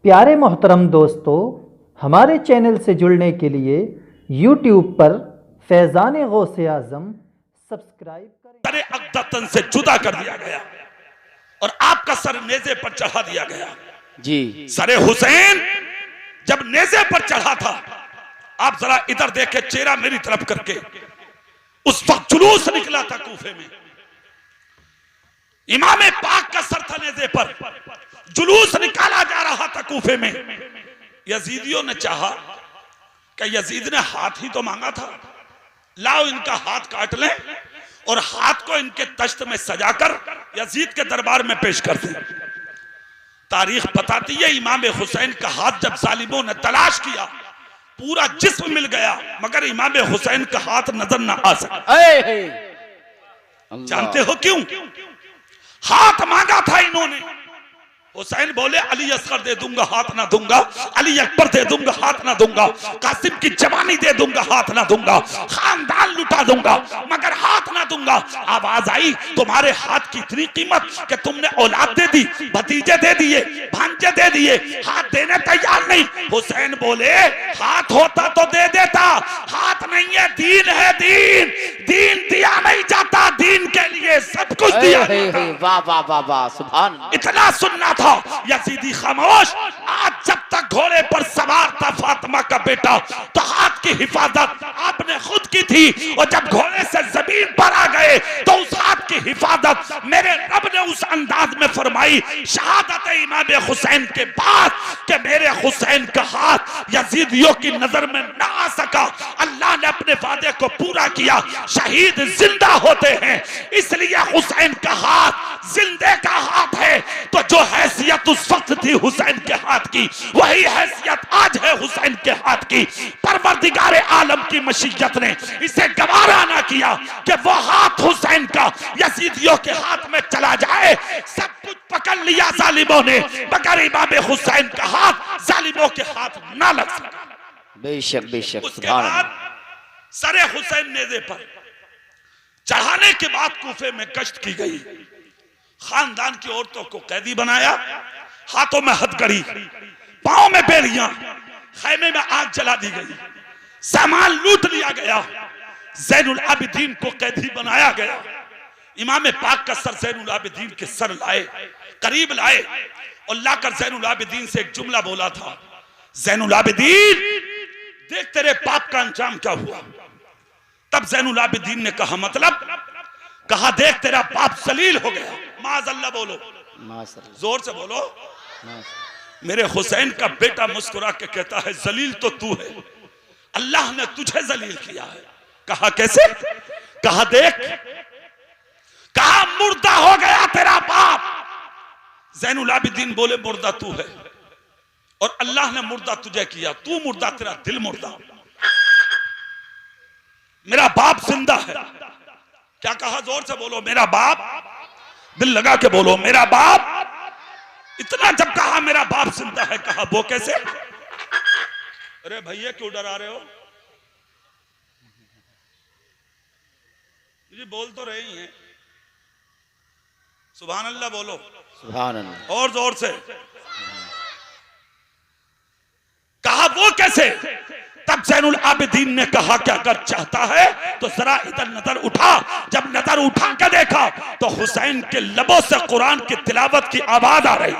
प्यारे मोहतरम दोस्तों, हमारे चैनल से जुड़ने के लिए YouTube पर फैज़ान गौसे आज़म सब्सक्राइब करें। सर अक़दतन से जुदा कर दिया गया और आपका सर नेज़े पर चढ़ा दिया गया। जी सर हुसैन जब नेज़े पर चढ़ा था, आप जरा इधर देखे, चेहरा मेरी तरफ करके, उस वक्त जुलूस निकला था कूफे में। इमाम पाक का सर था नेज़े पर, जुलूस निकाला जा रहा था कूफे में। यजीदियों ने चाहा कि यजीद ने हाथ ही तो मांगा था, लाओ इनका हाथ काट लें और हाथ को इनके तश्त में सजाकर यजीद के दरबार में पेश कर दें। तारीख बताती है इमाम हुसैन का हाथ जब जालिमों ने तलाश किया, पूरा जिस्म मिल गया, मगर इमाम हुसैन का हाथ नजर ना आ सका। जानते हो क्यों? हाथ मांगा था इन्होंने। हुसैन बोले अली असगर दे दूंगा, हाथ ना दूंगा। अली अकबर दे दूंगा, हाथ ना दूंगा। कासिम की जवानी दे दूंगा, हाथ ना दूंगा। खानदान लुटा दूंगा, मगर हाथ ना दूंगा। आवाज आई, तुम्हारे हाथ की इतनी कीमत कि तुमने औलाद दे दी, भतीजे दे दिए, भांजे दे दिए, हाथ देने तैयार नहीं। हुसैन बोले हाथ होता तो दे देता, हाथ नहीं है, दीन है। दीन दीन दिया नहीं जाता, दीन के लिए सब कुछ दिया जाता। वाह वाह वाह वाह, सुभान। इतना सुनना था। यजीदी खामोश। आज जब तक घोड़े पर सवार था फातिमा का बेटा, तो हाथ की हिफाजत आपने खुद की थी, और जब घोड़े से जमीन पर आ गए तो उस हाथ की हिफाजत मेरे रब ने उस अंदाज में फरमाई, शहादत इमाम हुसैन के बाद, कि मेरे हुसैन का हाथ यजीदियों की नजर में ना आ सका। अल्लाह ने अपने वादे को पूरा किया। शहीद जिंदा होते हैं, इसलिए हुसैन का हाथ जिंदे का हाथ है। तो जो हैसियत उस वक्त थी हुसैन के हाथ की, वही हैसियत आज है हुसैन के हाथ की। परवरदिगार आलम की मशीयत ने इसे गवारा ना किया कि वो हाथ हुसैन का यजीदियों के हाथ में चला जाए। सब कुछ पकड़ लिया जालिमों ने, मगर इमाम हुसैन का हाथ जालिमों के हाथ ना लग सका। बेशक बेशक। उसके बाद सरे हुसैन नेज़े पर चढ़ाने के बाद कूफे में गश्त की गई। खानदान की औरतों को कैदी बनाया, हाथों में हथकड़ी, पांव में बेड़ियां, खैमे में आग जला दी गई, सामान लूट लिया गया। ज़ैनुल आबिदीन को कैदी बनाया गया। इमाम पाक का सर ज़ैनुल आबिदीन के सर लाए, करीब लाए, और लाकर ज़ैनुल आबिदीन से एक जुमला बोला था, ज़ैनुल आबिदीन देख तेरे पाप का अंजाम क्या हुआ। तब ज़ैनुल आबिदीन ने कहा मतलब? कहा देख तेरा बाप जलील हो गया। माज़अल्लाह बोलो, जोर से बोलो। मेरे हुसैन का बेटा मुस्कुरा के कहता है जलील तो तू है, अल्लाह ने तुझे जलील किया है। कहा कैसे? कहा देख, कहा मुर्दा हो गया तेरा बाप। ज़ैनुल आबिदीन बोले मुर्दा तू है, और अल्लाह ने मुर्दा तुझे किया। तू मुर्दा, तेरा दिल मुर्दा, मेरा बाप जिंदा है। क्या कहा? जोर से बोलो, मेरा बाप। दिल लगा के बोलो, मेरा बाप। इतना जब कहा मेरा बाप जिंदा है, कहा वो कैसे? अरे भैया क्यों डरा रहे हो जी? बोल तो रही हैं। सुभान अल्लाह बोलो, सुभान अल्लाह। और जोर से। कहा वो कैसे? तब ज़ैनुल आबिदीन ने कहा कि अगर चाहता है तो जरा इधर नजर उठा। जब नजर उठा के देखा तो हुसैन के लबों से कुरान की तिलावत की आवाज आ रही।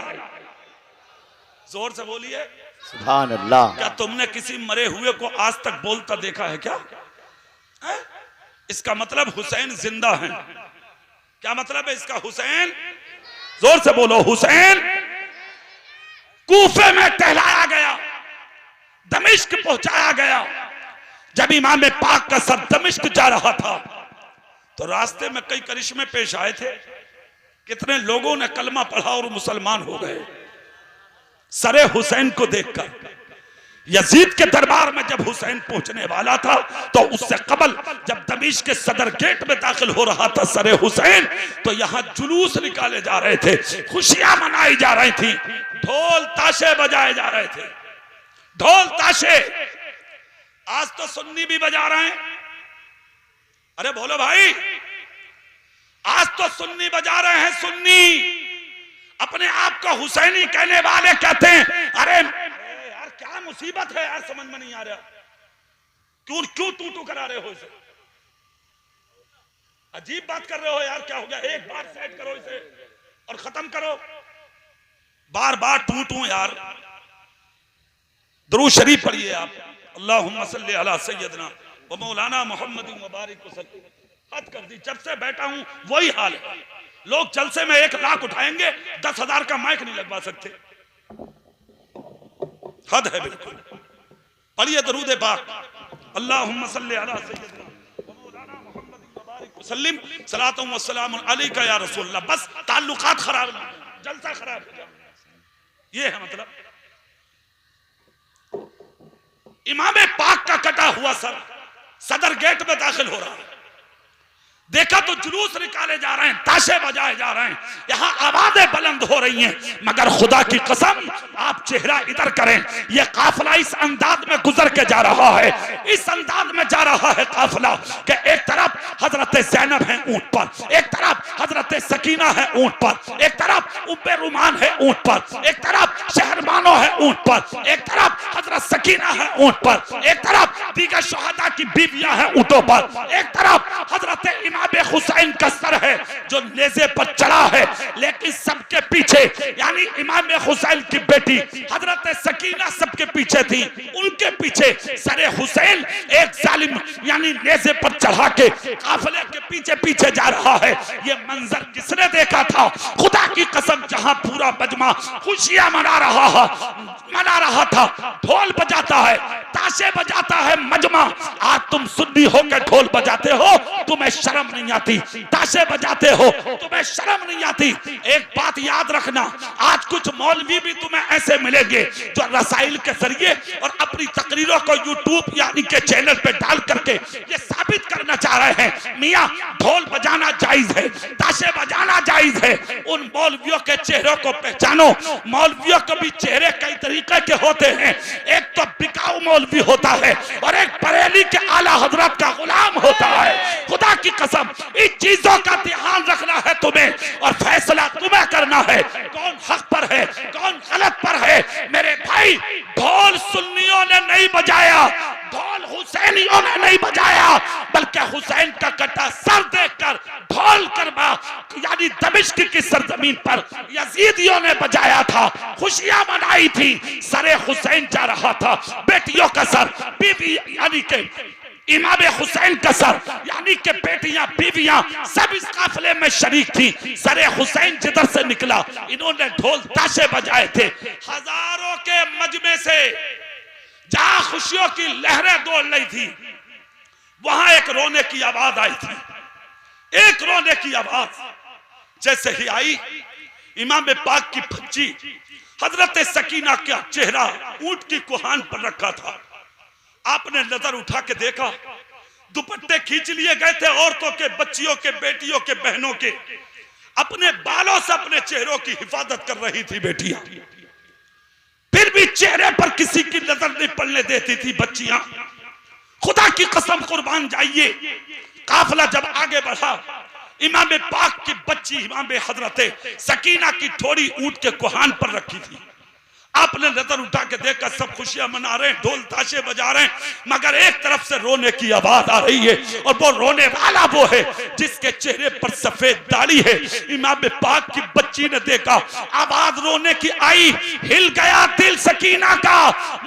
जोर से बोलिए, सुभान अल्लाह। क्या तुमने किसी मरे हुए को आज तक बोलता देखा है क्या? है? इसका मतलब हुसैन जिंदा है। क्या मतलब है इसका? हुसैन, जोर से बोलो, हुसैन कूफे में टहलाया गया, दमिश्क पहुंचाया गया। जब इमाम पाक का सर दमिश्क जा रहा था तो रास्ते में कई करिश्मे पेश आए थे। कितने लोगों ने कलमा पढ़ा और मुसलमान हो गए सरे हुसैन को देखकर। यजीद के दरबार में जब हुसैन पहुंचने वाला था तो उससे कबल जब दमिश्क के सदर गेट में दाखिल हो रहा था सरे हुसैन, तो यहां जुलूस निकाले जा रहे थे, खुशियां मनाई जा रही थी, ढोल ताशे बजाए जा रहे थे। ढोल ताशे आज तो सुन्नी भी बजा रहे हैं। अरे बोलो भाई, आज तो सुन्नी बजा रहे हैं, सुन्नी। अपने आप को हुसैनी कहने वाले कहते हैं अरे यार क्या मुसीबत है यार, समझ में नहीं आ रहा, क्यों क्यों तू करा रहे हो इसे, अजीब बात कर रहे हो यार, क्या हो गया, एक बार सेट करो इसे और खत्म करो, बार बार टू यार। दुरूद शरीफ पढ़िए आप, अल्लाहुम्मा सल्ली अला सय्यदना व मौलाना मुहम्मद मुबारक वसल्लम। हद कर दी, जब से बैठा हूं वही हाल है, लोग जलसे में 1 लाख उठाएंगे, 10,000 का माइक नहीं लगवा सकते, हद है बिल्कुल। पढ़िए दरूद पाक, अल्लाहुम्मा सल्ली अला सय्यदना व मौलाना मुहम्मद मुबारक वसल्लम सलातु व सलाम अलैका या रसूलल्लाह। बस ताल्लुकात खराब नहीं, जलसा खराब हो जाए, ये है मतलब। इमाम पाक का कटा हुआ सर सदर गेट में दाखिल हो रहा है, देखा तो जुलूस निकाले जा रहे हैं, ताशे बजाए जा रहे हैं, यहाँ आवाजें बुलंद हो रही हैं, मगर खुदा की कसम आप चेहरा इधर करें, ये काफिला इस अंदाज में गुजर के जा रहा है, इस अंदाज में जा रहा है काफिला कि एक तरफ हजरत ज़ैनब है ऊंट पर, एक तरफ हजरत सकीना है ऊंट पर, एक तरफ उम्मे रुमान है ऊंट पर, एक तरफ शहरबानो है ऊंट पर, एक तरफ हजरत सकीना है ऊंट पर, एक तरफ दीगर शुहदा की बीवियां हैं ऊंटों पर, एक तरफ हजरत इमाम हुसैन का सर है जो नेज़े पर चढ़ा है, लेकिन सबके पीछे यानी इमाम हुसैन की बेटी हजरत सकीना सबके पीछे थी, उनके पीछे सरे हुसैन एक जालिम यानी नेज़े पर चढ़ा के काफिले के पीछे पीछे जा रहा है। ये मंजर किसने देखा था? खुदा की कसम, जहां पूरा मजमा खुशियां मना रहा था, ढोल बजाता है, ताशे बजाता है मजमा। आज तुम सुन्नी होकर ढोल बजाते हो, तुम्हें शर्म नहीं आती, ताशे बजाते हो, तुम्हें शर्म नहीं आती। एक बात याद रखना, आज कुछ मौलवी भी तुम्हें ऐसे मिलेंगे जो रसाइल के जरिए और अपनी तकरीरों को यूट्यूब यानी के चैनल पे डाल करके ये साबित करना चाह रहे हैं मियां ढोल बजाना जायज है, ताशे बजाना जायज है। उन मौलवियों के चेहरों को पहचानो, मौलवियों के भी चेहरे कई तरीके के होते हैं, एक तो बिकाऊ मौलवी होता है और एक बरेली के आला हजरत का गुलाम होता है। खुदा की कसम, इन चीजों का ध्यान रखना है तुम्हें और फैसला तुम्हें करना है, कौन हक पर है कौन गलत पर है। मेरे भाई, ढोल सुन्नियों ने नहीं बजाया, ढोल हुसैनियों ने नहीं बजाया, बल्कि हुसैन का कटा सर देखकर ढोल करवा यानी दमिश्क की सरजमीन पर यजीदियों ने बजाया था, खुशियां मनाई थी। सरे हुसैन जा रहा था, बेटियों का सर, बीवी यानी के इमाम हुसैन का सर यानी के बेटियां बीवियां सब इस काफिले में शरीक थी। सरे हुसैन जिधर से निकला, इन्होंने ढोल ताशे बजाए थे। हजारों के मजमे से जहां खुशियों की लहरें दौड़ रही थी, वहां एक रोने की आवाज आई थी, एक रोने की आवाज। जैसे ही आई, इमाम पाक की बच्ची हजरत सकीना का चेहरा ऊंट की कुहान पर रखा था। आपने नजर उठा के देखा, दुपट्टे खींच लिए गए थे औरतों के, बच्चियों के, बेटियों के, बहनों के, अपने बालों से अपने चेहरों की हिफाजत कर रही थी बेटियां, फिर भी चेहरे पर किसी की नजर नहीं पड़ने देती थी बच्चियां। खुदा की कसम कुर्बान जाइए, काफिला जब आगे बढ़ा, इमाम पाक की बच्ची इमाम हजरत सकीना की थोड़ी ऊंट के कुहान पर रखी थी। आपने नजर उठा के देखा, सब खुशियां मना रहे हैं, ढोल ताशे बजा रहे हैं, मगर एक तरफ से रोने की आवाज आ रही है, और वो रोने वाला वो है जिसके चेहरे पर सफेद दाढ़ी है। इमाम पाक की बच्ची ने देखा, आवाज रोने की आई, हिल गया दिल सकीना का,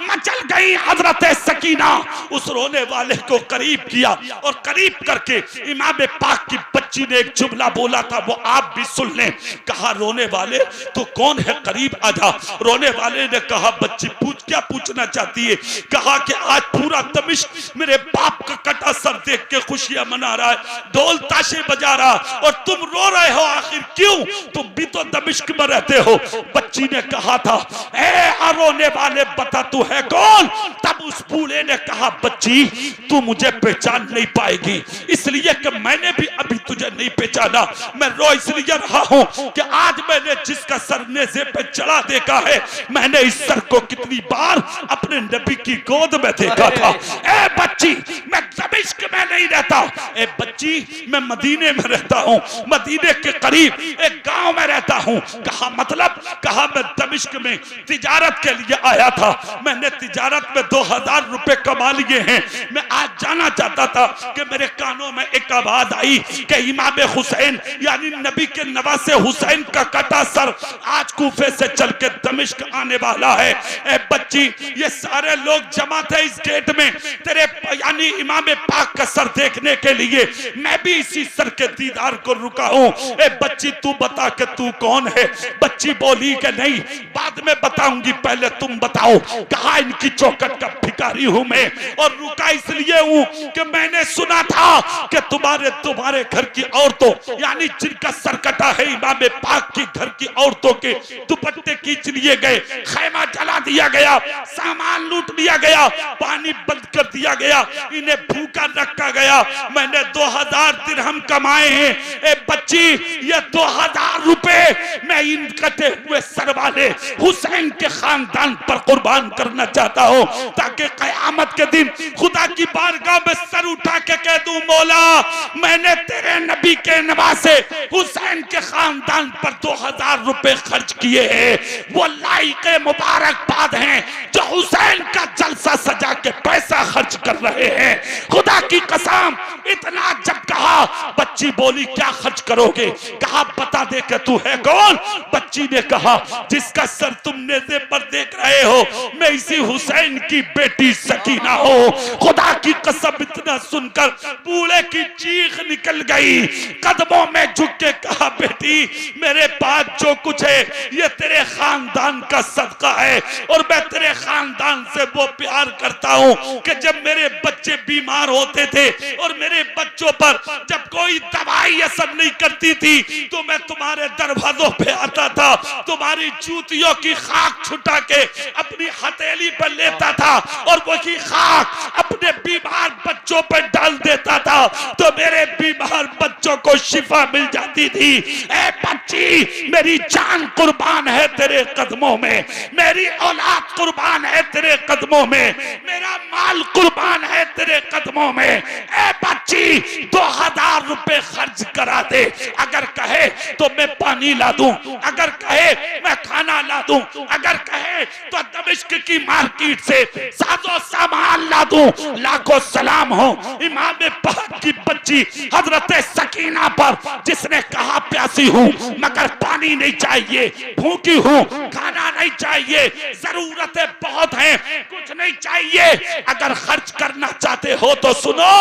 मचल गई हजरत सकीना। उस रोने वाले को करीब किया और करीब करके इमाम पाक की बच्ची ने एक जुमला बोला था, वो आप भी सुन लें। कहा, रोने वाले तो कौन है, करीब आजा। रोने वाले ने कहा, बच्ची पूछ, क्या पूछना चाहती है? कहा कि आज पूरा दमिश्क मेरे बाप का कटा सर देख के खुशियां मना रहा है, ढोल ताशे बजा रहा, और तुम रो रहे हो, आखिर क्यों? तुम भी तो दमिश्क में रहते हो। बच्ची ने कहा था, ए रोने वाले, बता तू है कौन? तब उस बूढ़े ने कहा, बच्ची तू मुझे पहचान नहीं पाएगी, इसलिए कि मैंने भी अभी तुझे नहीं पहचाना। मैं रो इसलिए रहा हूं कि आज मैंने जिसका सर नेज़े पे चढ़ा देखा है, मैंने इस सर को कितनी बार अपने नबी की गोद में देखा था। ए बच्ची, मैं दमिश्क में नहीं रहता, ए बच्ची मैं मदीने में रहता हूं, मदीने के करीब एक गांव में रहता हूं। कहा मतलब? कहा मैं दमिश्क में तिजारत के लिए आया था, मैंने तिजारत में 2000 रुपए कमा लिए हैं। मैं आज जाना चाहता था कि मेरे कानों में एक आवाज आई कि इमाम हुसैन यानी नबी के नवासे हुसैन का कटा सर आज कूफे से चल के दमिश्क आने वाला है। ए बच्ची, ये सारे लोग जमा थे इस गेट में तेरे यानी इमाम पाक का सर देखने के लिए, मैं भी इसी सर के दीदार को रुका हूं। ए बच्ची तू बता कि तू कौन है? बच्ची बोली कि नहीं बाद में बताऊंगी, पहले तुम बताओ। कहा इनकी चौखट का भिखारी हूं मैं, और रुका इसलिए हूं कि मैंने सुना था कि तुम्हारे घर की औरतों यानी जिनका सर कटा है इमाम पाक की घर की औरतों के दुपट्टे खींच लिए गए, खैमा जला दिया गया, सामान लूट लिया गया, पानी बंद कर दिया गया, इन्हें भूखा रखा गया। मैंने 2000 दिरहम कमाए हैं। ए बच्ची, ये 2000 रुपए मैं इन कटे हुए सर वाले हुसैन के खानदान पर कुर्बान करना चाहता हूं, ताकि कयामत के दिन खुदा की बारगाह में सर उठा के कह दूं, मौला मैंने तेरे नबी के नवासे हुसैन के खानदान पर 2000 रुपए खर्च किए हैं। वो लाइके मुबारकबाद हैं जो हुसैन का जलसा सजा के पैसा खर्च कर रहे हैं। खुदा की कसम, इतना जब कहा, बच्ची बोली क्या खर्च करोगे? कहा बता दे कि तू है कौन? बच्ची ने कहा जिसका सर तुम नेज़े पर देख रहे हो, मैं इसी हुसैन की बेटी सकीना हूं। खुदा की कसम, इतना सुनकर बूढ़े की चीख निकल गई, कदमों में झुक के कहा, बेटी मेरे पास जो कुछ है ये तेरे खानदान का सदका है, और मैं तेरे खानदान से वो प्यार करता हूं कि जब मेरे बच्चे बीमार होते थे और मेरे बच्चों पर जब कोई दवाई असर नहीं करती थी तो मैं तुम्हारे दरवाजों पे आता था, तुम्हारी जूतियों की खाक छुटा के अपनी हथेली पर लेता था और वही खाक अपने बीमार बच्चों पर डाल देता था, तो मेरे बीमार बच्चों को शिफा मिल जाती थी। ए बच्ची, मेरी जान कुर्बान है तेरे कदमों में, मेरी औलाद कुर्बान है तेरे कदमों में, मेरा माल कुर्बान है तेरे कदमों में। ए बच्ची, 2000 रुपए खर्च करा दे, अगर कहे तो मैं पानी ला दूं, अगर कहे मैं खाना ला दूं, अगर कहे तो दमिश्क की मार्केट से साजो सामान ला दूं। लाखों सलाम हो इमाम पाक की बच्ची हजरत सकीना पर, जिसने कहा प्यासी हूं मगर पानी नहीं चाहिए, भूखी हूं खाना नहीं चाहिए, जरूरतें बहुत हैं कुछ नहीं चाहिए। अगर खर्च करना चाहते हो तो सुनो,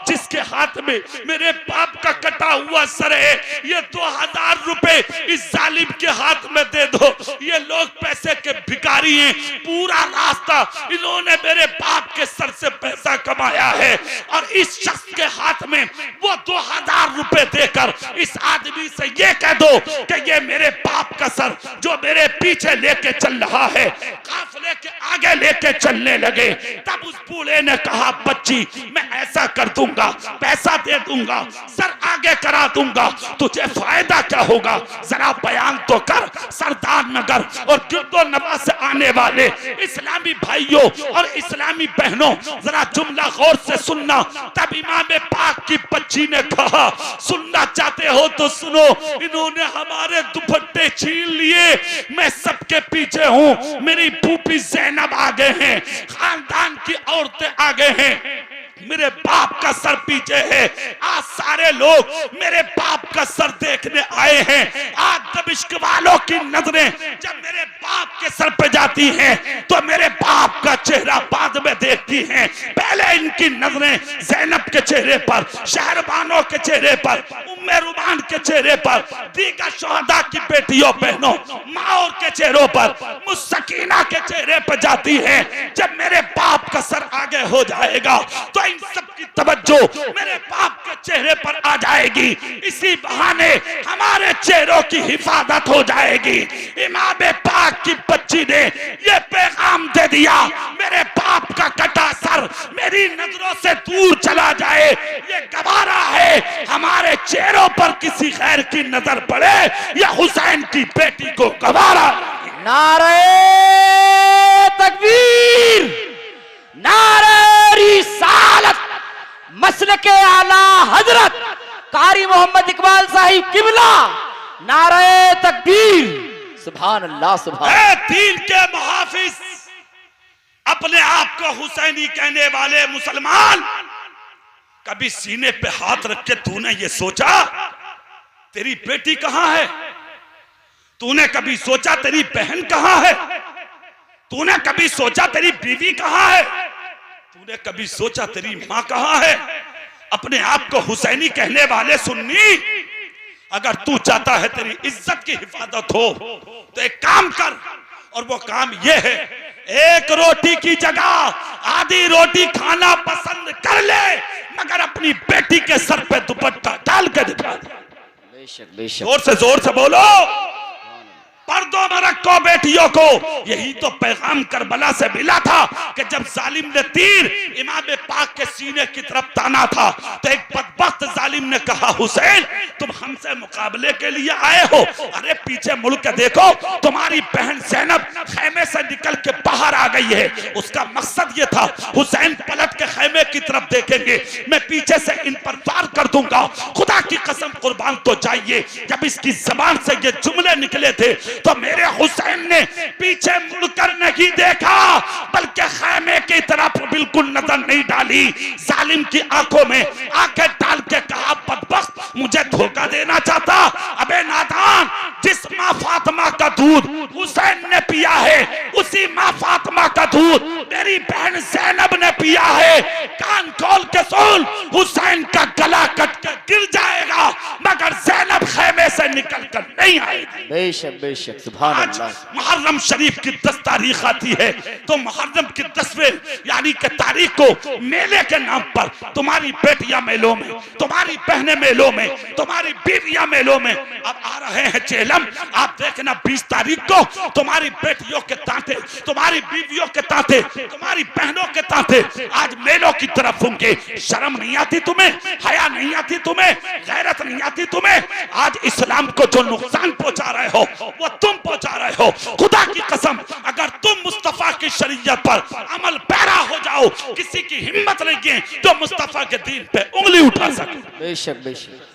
जिसके हाथ में मेरे बाप का कटा हुआ सर है, ये 2000 रुपए इस जालिम के हाथ में दे दो। ये लोग पैसे के भिखारी हैं, पूरा रास्ता इन्होंने मेरे बाप के सर से पैसा कमाया है, और इस शख्स के हाथ में वो 2000 रुपए देकर इस आदमी से ये कह दो कि ये मेरे बाप का सर जो मेरे पीछे लेके चल रहा है, काफिले के आगे लेके चलने लगे। तब उस बूढ़े ने कहा, बच्ची मैं ऐसा कर दूंगा, पैसा दे दूंगा, सर आगे करा दूंगा, तुझे फायदा क्या होगा? जरा बयान तो कर सरदार नगर और गिरदो नवा से आने वाले इस्लामी भाइयों और इस्लामी बहनों, जरा जुमला गौर से सुनना। तब इमाम पाक की बच्ची ने कहा, सुनना चाहते हो तो सुनो, इन्होंने हमारे दुपट्टे छीन लिए, मैं सबके पीछे हूं, मेरी फूफी ज़ैनब आ गए हैं, खानदान की औरतें आ गए हैं, मेरे बाप का सर पीछे है। आज सारे लोग मेरे बाप का सर देखने आए हैं। आज दमिश्क वालों की नजरें जब मेरे बाप के सर पे जाती हैं तो मेरे बाप का चेहरा बाद में देखती हैं। पहले इनकी नजरें ज़ैनब के चेहरे पर, शहरबानों के चेहरे पर, उम्मे रुमान के चेहरे पर, दीगर शोहदा की बेटियों बहनों माओ के चेहरों पर, मुस्सकीना के चेहरे पर जाती है। जब मेरे बाप का सर आगे हो जाएगा तो इन सब की तवज्जो मेरे बाप के चेहरे पर आ जाएगी, इसी बहाने हमारे चेहरों की हिफाजत हो जाएगी। इमाम पाक की बच्ची ने ये इनाम दे दिया, मेरे बाप का कटा सर मेरी नजरों से दूर चला जाए, ये गवारा है। हमारे चेहरों पर किसी खैर की नजर पड़े, या हुसैन की बेटी को गवारा। नारे तकबीर, नारे रिसालत, मसलके आला हजरत कारी मोहम्मद इकबाल साहिब किबला, नारे तकबीर। सुभान अल्लाह, सुभान। दीन के मुहाफिज, अपने आप को हुसैनी कहने वाले मुसलमान, कभी सीने पे हाथ रख के तूने ये सोचा तेरी बेटी कहां है? तूने कभी सोचा तेरी बहन कहां है? तूने कभी सोचा तेरी बीवी कहां है? तूने कभी सोचा तेरी मां कहां है? अपने आप को हुसैनी कहने वाले सुन्नी, अगर तू चाहता है तेरी इज्जत की हिफाजत हो तो एक काम कर, और वो काम ये है, एक रोटी की जगह आधी रोटी खाना पसंद कर ले, मगर अपनी बेटी के सर पे दुपट्टा डाल के दिखा दे। बेशक बेशक, जोर से बोलो, पर्दों में रखो बेटियों को। यही तो पैगाम करबला से मिला था कि जब जालिम ने तीर इमाम पाक के सीने की तरफ ताना था, तो एक बदबख्त जालिम ने कहा, हुसैन तुम हमसे मुकाबले के लिए आए हो? अरे पीछे मुड़ के देखो, तुम्हारी बहन ज़ैनब खैमे से निकल के बाहर आ गई है। उसका मकसद ये था, हुसैन पलट के खैमे की तरफ देखेंगे, मैं पीछे से इन पर वार कर दूंगा। खुदा की कसम कुर्बान तो चाहिए, जब इसकी जबान से ये जुमले निकले थे तो मेरे हुसैन ने पीछे मुड़कर नहीं देखा, बल्कि खैमे की तरफ बिल्कुल नजर नहीं डाली। जालिम की आंखों में आंखें डाल के कहा, बदबख्त मुझे धोखा देना चाहता? अबे नादान, जिस माँ फातिमा का दूध हुसैन ने पिया है, उसी माँ फातिमा का दूध मेरी बहन ज़ैनब ने पिया है। कान खोल के सुन, हुसैन का गला कट के गिर जाएगा, मगर ज़ैनब खैमे से निकल कर नहीं आएगी। बेशक बेशक, सुभान आज अल्लाह। मुहर्रम शरीफ की 10 तारीख आती है, तो मुहर्रम की 10वें यानी कि तारीख को मेले के नाम पर तुम्हारी बेटियां मेलों में, तुम्हारी बहनें मेलों में, तुम्हारी बीवियां मेलों में। अब आ रहे हैं चेलम, आप देखना 20 तारीख को तुम्हारी बेटियों के तांते, तुम्हारी बीवियों के तांते, तुम्हारी बहनों के तांते आज मेलों की तरफ होंगे। शर्म नहीं आती तुम्हें? हया नहीं आती तुम्हें? गैरत नहीं आती तुम्हें? आज इस्लाम को जो नुकसान पहुंचा रहे हो वो तुम पहुंचा रहे हो। खुदा की कसम, अगर तुम मुस्तफा की शरीयत पर अमल पैरा हो जाओ, किसी की हिम्मत नहीं है जो मुस्तफा के दीन पे उंगली उठा सके। बेशक बेशक,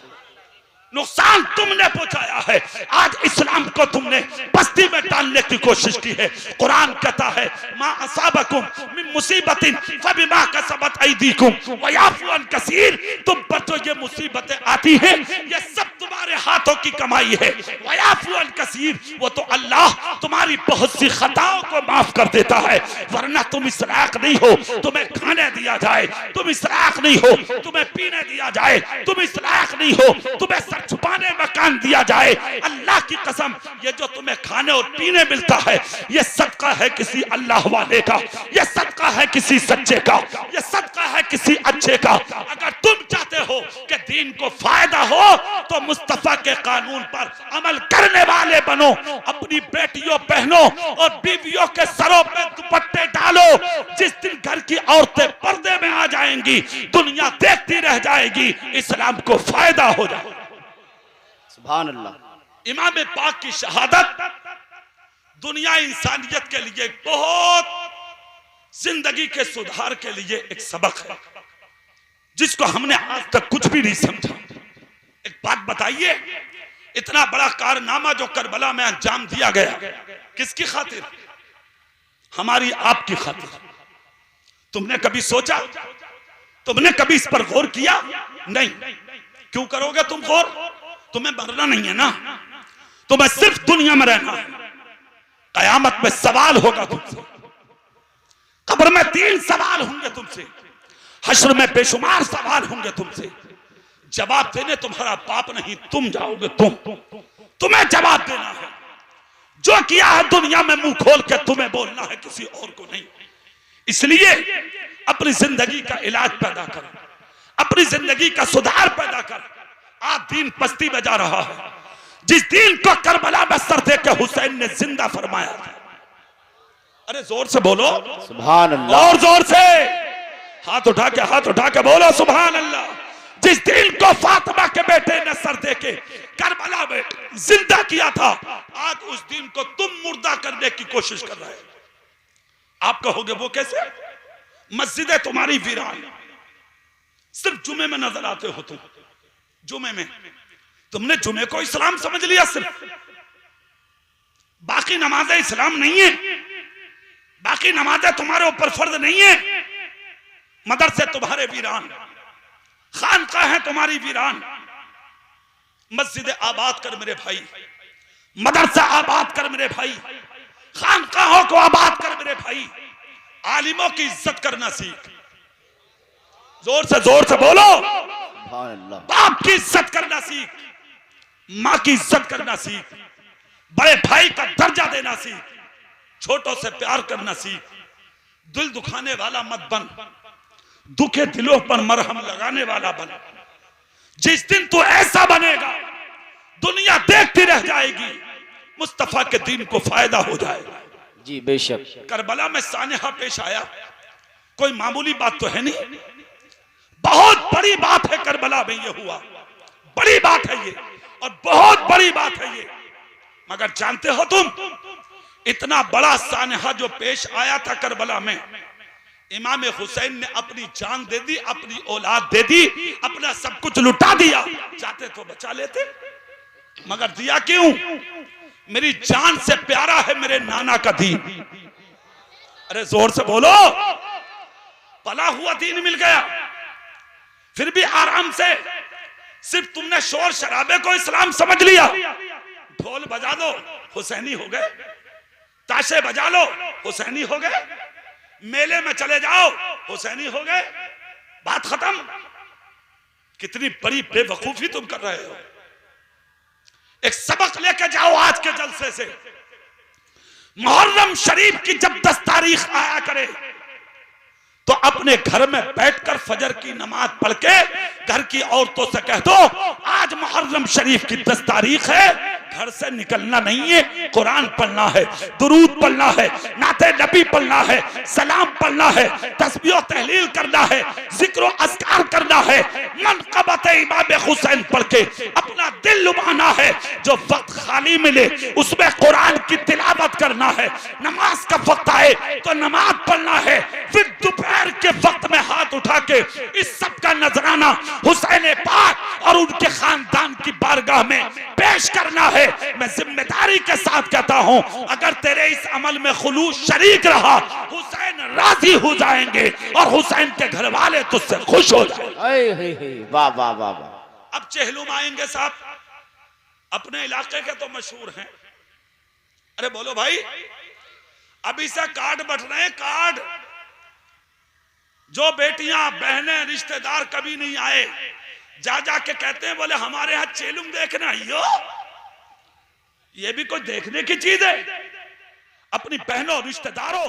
नुकसान तुमने पहुंचाया है। आज इस्लाम को तुमने बस्ती में डालने की कोशिश की है। कुरान कहता है, मा असाबकुम मिन मुसीबतिन फबिमा कसबत ऐदीकुम व याफू अन कसीर। तुम पर जो ये मुसीबतें आती हैं, ये सब तुम्हारे हाथों की कमाई है। व याफू अन कसीर, वो तो अल्लाह तुम्हारी बहुत सी खताओं को माफ कर देता है। वरना तुम इस लायक नहीं हो तुम्हें खाने दिया जाए, तुम इस लायक नहीं हो तुम्हें पीने दिया जाए, तुम इस लायक नहीं हो तुम्हें छुपाने मकान दिया जाए। अल्लाह की कसम, ये जो तुम्हें खाने और पीने मिलता है, ये सदका है किसी अल्लाह वाले का, ये सदका है किसी सच्चे का, ये सदका है किसी अच्छे का। अगर तुम चाहते हो कि दीन को फायदा हो तो मुस्तफा के कानून पर अमल करने वाले बनो। अपनी बेटियों, बहनों और बीवियों के सरों पे दुपट्टे डालो। जिस दिन घर की औरतें पर्दे में आ जाएंगी, दुनिया देखती रह जाएगी, इस्लाम को फायदा हो जाएगा। सुभान अल्लाह। इमाम पाक की शहादत दुनिया इंसानियत के लिए बहुत, जिंदगी के सुधार के लिए एक सबक है, जिसको हमने आज तक कुछ भी नहीं समझा। एक बात बताइए, इतना बड़ा कारनामा जो करबला में अंजाम दिया गया, किसकी खातिर? हमारी आपकी खातिर। तुमने कभी सोचा? तुमने कभी इस पर गौर किया? नहीं। क्यों करोगे तुम गौर? तुम्हें मरना नहीं है ना, तुम्हें सिर्फ दुनिया में रहना है। कयामत में सवाल होगा तुमसे, कब्र में 3 सवाल होंगे तुमसे, हश्र में बेशुमार सवाल होंगे तुमसे। जवाब देने तुम्हारा बाप नहीं, तुम जाओगे। तुम्हें जवाब देना है। जो किया है दुनिया में मुंह खोल के तुम्हें बोलना है, किसी और को नहीं। इसलिए अपनी जिंदगी का इलाज पैदा कर, अपनी जिंदगी का सुधार पैदा कर। आज दीन पस्ती में जा रहा है, जिस दीन को करबला में सर दे के हुसैन ने जिंदा फरमाया था। अरे जोर से बोलो, सुभान अल्लाह। और जोर से हाथ उठा के बोलो सुभान अल्लाह। जिस दिन को फातिमा के बेटे ने सर दे के करबला में जिंदा किया था, आज उस दिन को तुम मुर्दा करने की कोशिश कर रहे हो। आप कहोगे वो कैसे? मस्जिदें तुम्हारी वीरान, सिर्फ जुमे में नजर आते हो तुम। जुमे में तुमने जुमे को इस्लाम समझ लिया सिर्फ, बाकी नमाजें इस्लाम नहीं है, बाकी नमाजें तुम्हारे ऊपर फर्ज नहीं है। मदरसे तुम्हारे वीरान, खानकाह है तुम्हारी वीरान। मस्जिद आबाद कर मेरे भाई, मदरसा आबाद कर मेरे भाई, खानकाहों को आबाद कर मेरे भाई। आलिमों की इज्जत करना सीख, जोर से बोलो। सुभान अल्लाह। बाप की इज्जत करना सीख, माँ की इज्जत करना सीख, बड़े भाई का दर्जा देना सीख, छोटों से प्यार करना सीख। दिल दुखाने वाला मत बन, दुखे दिलों पर मरहम लगाने वाला बन। जिस दिन तू ऐसा बनेगा, दुनिया देखती रह जाएगी, मुस्तफा के दीन को फायदा हो जाएगा। जी बेशक। करबला में सानेहा पेश आया, कोई मामूली बात तो है नहीं, बहुत बड़ी बात है। करबला में ये हुआ, बड़ी बात है ये, और बहुत बड़ी बात है ये। मगर जानते हो तुम, इतना बड़ा सानेहा जो पेश आया था करबला में, इमाम हुसैन ने अपनी जान दे दी, अपनी औलाद दे दी, अपना सब कुछ लुटा दिया। चाहते तो बचा लेते, मगर दिया क्यों? मेरी जान से प्यारा है मेरे नाना का दीन। अरे जोर से बोलो, पला हुआ दीन मिल गया, फिर भी आराम से। सिर्फ तुमने शोर शराबे को इस्लाम समझ लिया। ढोल बजा दो, हुसैनी हो गए। ताशे बजा लो, हुसैनी हो गए। मेले में चले जाओ, हुसैनी हो गए। बात खत्म। कितनी बड़ी बेवकूफी तुम कर रहे हो। एक सबक लेके जाओ आज के जलसे से। मुहर्रम शरीफ की जब 10 तारीख आया करे, तो अपने घर में बैठकर फजर की नमाज पढ़ के घर की औरतों से कह दो, आज मुहर्रम शरीफ की 10 तारीख है, घर से निकलना नहीं है, कुरान पढ़ना है, दुरूद पढ़ना है, नाते नबी पढ़ना है, सलाम पढ़ना है, तस्बीह तहलील करना है, जिक्र अस्कार करना है, मनक़बत इमाम हुसैन पढ़ के अपना दिल लुभाना है। जो वक्त खाली मिले उसमें कुरान की तिलावत करना है। नमाज का वक्त आए तो नमाज पढ़ना है। फिर दोपहर के वक्त में हाथ उठा के इस सब का नजराना हुसैन पाक और उनके खानदान की बारगाह में पेश करना है। मैं जिम्मेदारी के साथ कहता हूं, अगर तेरे इस अमल में खुलूस शरीक रहा, हुसैन राजी हो जाएंगे और हुसैन के घर वाले तुझसे खुश हो जाएंगे। वाह वाह वाह वाह। अब चहलुम आएंगे साहब, अपने इलाके के तो मशहूर हैं। अरे बोलो भाई, अभी से कार्ड बट रहे हैं, कार्ड। जो बेटियां बहनें रिश्तेदार कभी नहीं आए, जा के कहते हैं, बोले हमारे यहां चेलुम देखना आइयो। ये भी कोई देखने की चीज है? अपनी बहनों रिश्तेदारों